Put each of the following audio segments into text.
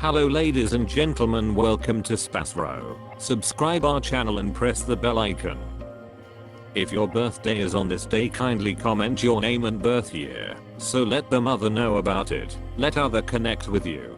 Hello ladies and gentlemen, welcome to SPASRO. Subscribe our channel and press the bell icon. If your birthday is on this day, kindly comment your name and birth year, so let the mother know about it. Let other connect with you.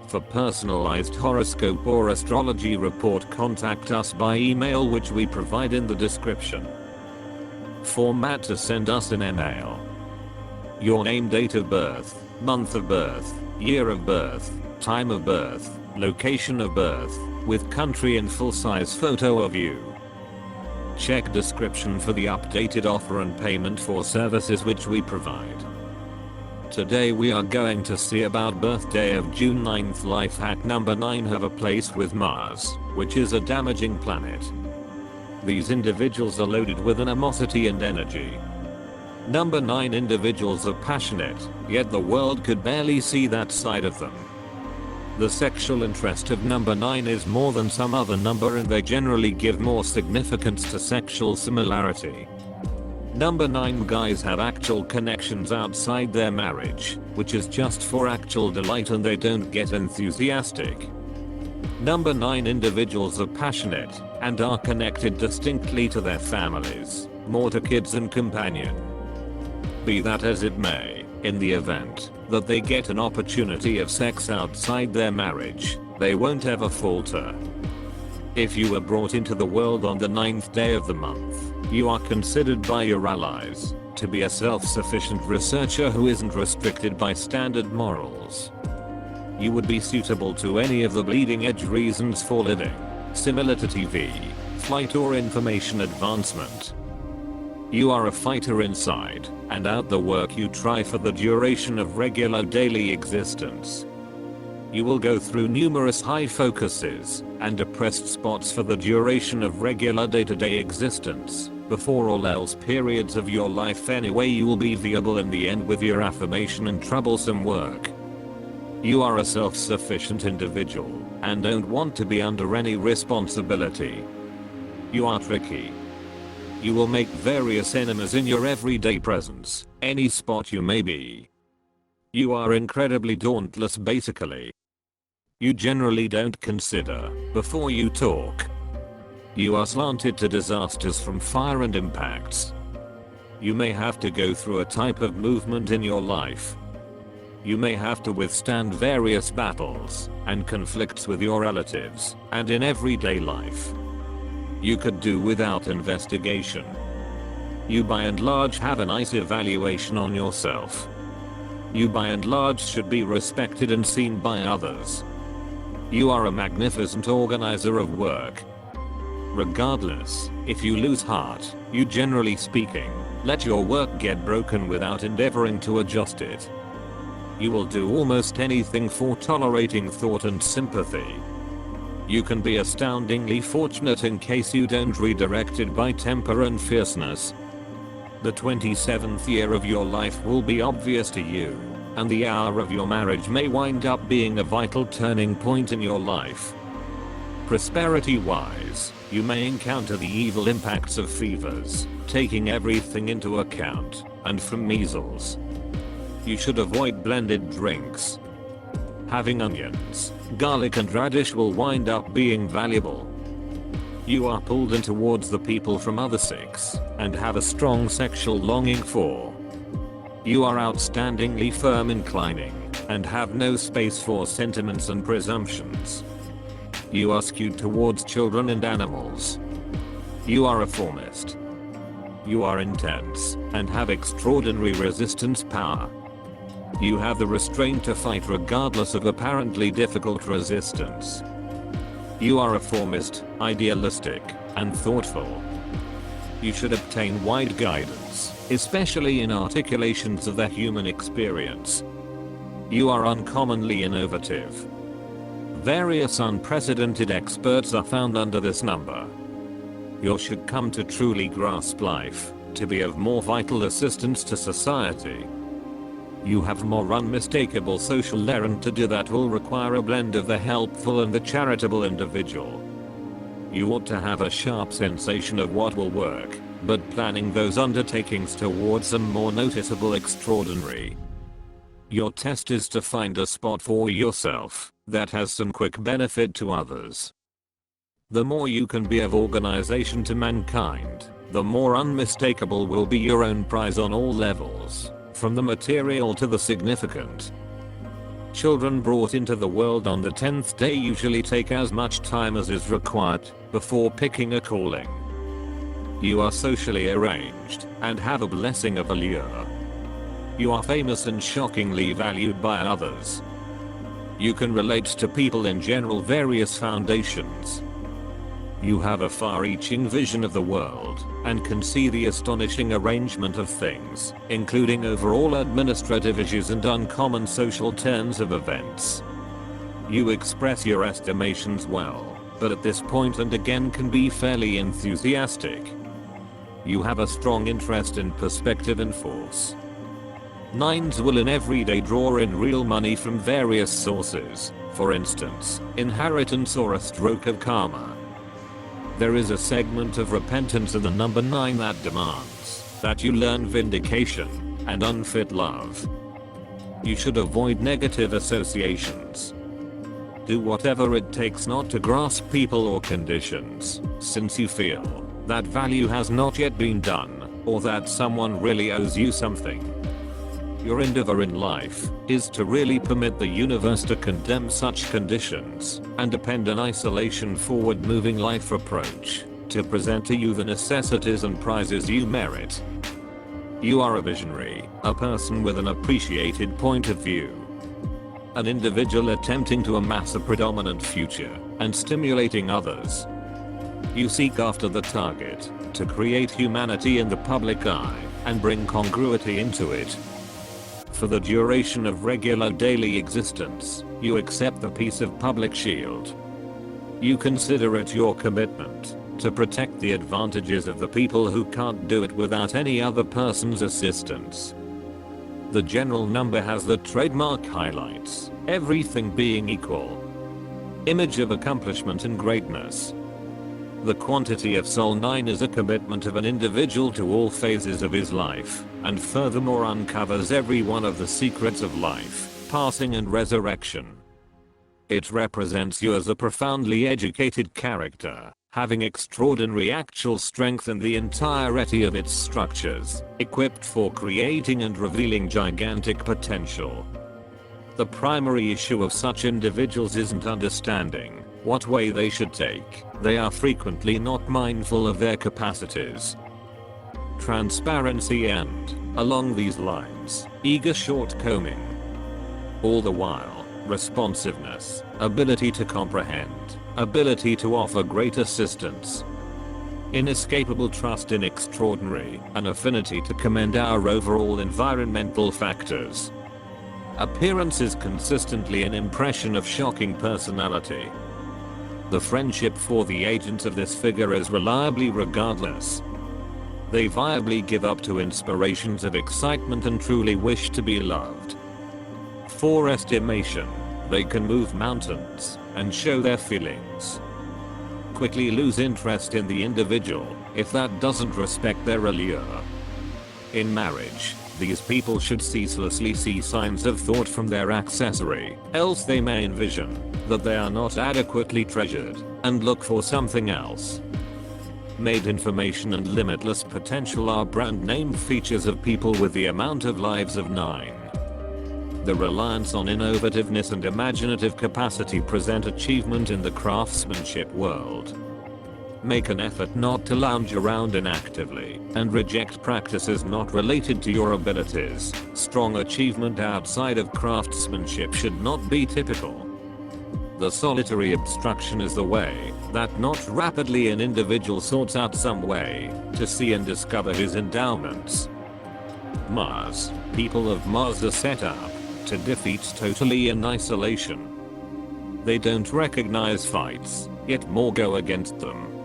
For personalized horoscope or astrology report, contact us by email, which we provide in the description. Format to send us an email: your name, date of birth, month of birth, year of birth, time of birth, location of birth, with country and full-size photo of you. Check description for the updated offer and payment for services which we provide. Today we are going to see about birthday of June 9th. Life hack number 9: have a place with Mars, which is a damaging planet. These individuals are loaded with animosity and energy. Number 9 individuals are passionate, yet the world could barely see that side of them. The sexual interest of number 9 is more than some other number, and they generally give more significance to sexual similarity. Number 9 guys have actual connections outside their marriage, which is just for actual delight, and they don't get enthusiastic. Number 9 individuals are passionate and are connected distinctly to their families, more to kids and companion. Be that as it may, in the event that they get an opportunity of sex outside their marriage, they won't ever falter. If you were brought into the world on the 9th day of the month, you are considered by your allies to be a self-sufficient researcher who isn't restricted by standard morals. You would be suitable to any of the bleeding edge reasons for living, similar to TV, flight, or information advancement. You are a fighter inside and out. The work you try for the duration of regular daily existence. You will go through numerous high focuses and depressed spots for the duration of regular day-to-day existence. Before all else periods of your life anyway, you will be viable in the end with your affirmation and troublesome work. You are a self-sufficient individual and don't want to be under any responsibility. You are tricky. You will make various enemies in your everyday presence, any spot you may be. You are incredibly dauntless basically. You generally don't consider before you talk. You are slanted to disasters from fire and impacts. You may have to go through a type of movement in your life. You may have to withstand various battles and conflicts with your relatives and in everyday life. You could do without investigation. You by and large have a nice evaluation on yourself. You by and large should be respected and seen by others. You are a magnificent organizer of work. Regardless, if you lose heart, you generally speaking, let your work get broken without endeavoring to adjust it. You will do almost anything for tolerating thought and sympathy. You can be astoundingly fortunate in case you don't redirect it by temper and fierceness. The 27th year of your life will be obvious to you, and the hour of your marriage may wind up being a vital turning point in your life. Prosperity-wise, you may encounter the evil impacts of fevers, taking everything into account, and from measles. You should avoid blended drinks. Having onions, garlic and radish will wind up being valuable. You are pulled in towards the people from other sex and have a strong sexual longing for. You are outstandingly firm inclining and have no space for sentiments and presumptions. You are skewed towards children and animals. You are a formist. You are intense and have extraordinary resistance power. You have the restraint to fight regardless of apparently difficult resistance. You are a formist, idealistic, and thoughtful. You should obtain wide guidance, especially in articulations of the human experience. You are uncommonly innovative. Various unprecedented experts are found under this number. You should come to truly grasp life, to be of more vital assistance to society. You have more unmistakable social errand to do that will require a blend of the helpful and the charitable individual. You ought to have a sharp sensation of what will work, but planning those undertakings towards some more noticeable extraordinary. Your test is to find a spot for yourself that has some quick benefit to others. The more you can be of organization to mankind, the more unmistakable will be your own prize on all levels, from the material to the significant. Children brought into the world on the 10th day usually take as much time as is required before picking a calling. You are socially arranged and have a blessing of allure. You are famous and shockingly valued by others. You can relate to people in general various foundations. You have a far-reaching vision of the world and can see the astonishing arrangement of things, including overall administrative issues and uncommon social turns of events. You express your estimations well, but at this point and again can be fairly enthusiastic. You have a strong interest in perspective and force. 9s will in every day draw in real money from various sources, for instance, inheritance or a stroke of karma. There is a segment of repentance in the number 9 that demands that you learn vindication and unfit love. You should avoid negative associations. Do whatever it takes not to grasp people or conditions, since you feel that value has not yet been done, or that someone really owes you something. Your endeavor in life is to really permit the universe to condemn such conditions and depend an isolation forward moving life approach to present to you the necessities and prizes you merit. You are a visionary, a person with an appreciated point of view. An individual attempting to amass a predominant future and stimulating others. You seek after the target to create humanity in the public eye and bring congruity into it. For the duration of regular daily existence, you accept the piece of public shield. You consider it your commitment to protect the advantages of the people who can't do it without any other person's assistance. The general number has the trademark highlights, everything being equal. Image of accomplishment and greatness. The quantity of Soul 9 is a commitment of an individual to all phases of his life, and furthermore uncovers every one of the secrets of life, passing and resurrection. It represents you as a profoundly educated character, having extraordinary actual strength in the entirety of its structures, equipped for creating and revealing gigantic potential. The primary issue of such individuals isn't understanding what way they should take. They are frequently not mindful of their capacities. Transparency and, along these lines, eager shortcoming. All the while, responsiveness, ability to comprehend, ability to offer great assistance. Inescapable trust in extraordinary, an affinity to commend our overall environmental factors. Appearance is consistently an impression of shocking personality. The friendship for the agents of this figure is reliably regardless. They viably give up to inspirations of excitement and truly wish to be loved. For estimation, they can move mountains and show their feelings. Quickly lose interest in the individual if that doesn't respect their allure. In marriage, these people should ceaselessly see signs of thought from their accessory, else they may envision that they are not adequately treasured and look for something else. Made information and limitless potential are brand name features of people with the amount of lives of 9. The reliance on innovativeness and imaginative capacity present achievement in the craftsmanship world. Make an effort not to lounge around inactively and reject practices not related to your abilities. Strong achievement outside of craftsmanship should not be typical. The solitary obstruction is the way that not rapidly an individual sorts out some way to see and discover his endowments. Mars. People of Mars are set up to defeat totally in isolation. They don't recognize fights, yet more go against them.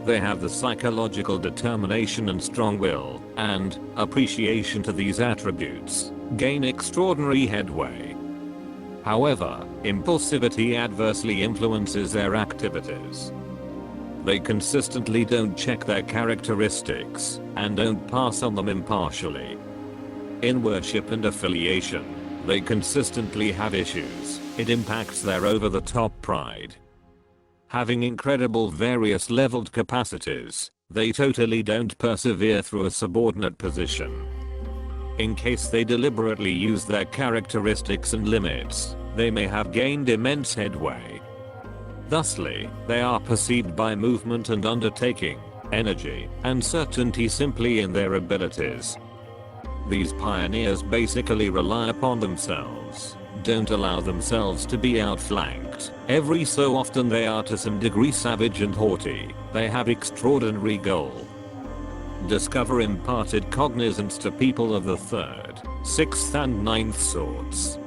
They have the psychological determination and strong will, and appreciation to these attributes, gain extraordinary headway. However, impulsivity adversely influences their activities. They consistently don't check their characteristics, and don't pass on them impartially. In worship and affiliation, they consistently have issues, It impacts their over-the-top pride. Having incredible various leveled capacities, they totally don't persevere through a subordinate position. In case they deliberately use their characteristics and limits, they may have gained immense headway. Thusly, they are perceived by movement and undertaking, energy, and certainty simply in their abilities. These pioneers basically rely upon themselves, don't allow themselves to be outflanked. Every so often they are to some degree savage and haughty. They have extraordinary goal. Discover imparted cognizance to people of the 3rd, 6th and 9th sorts.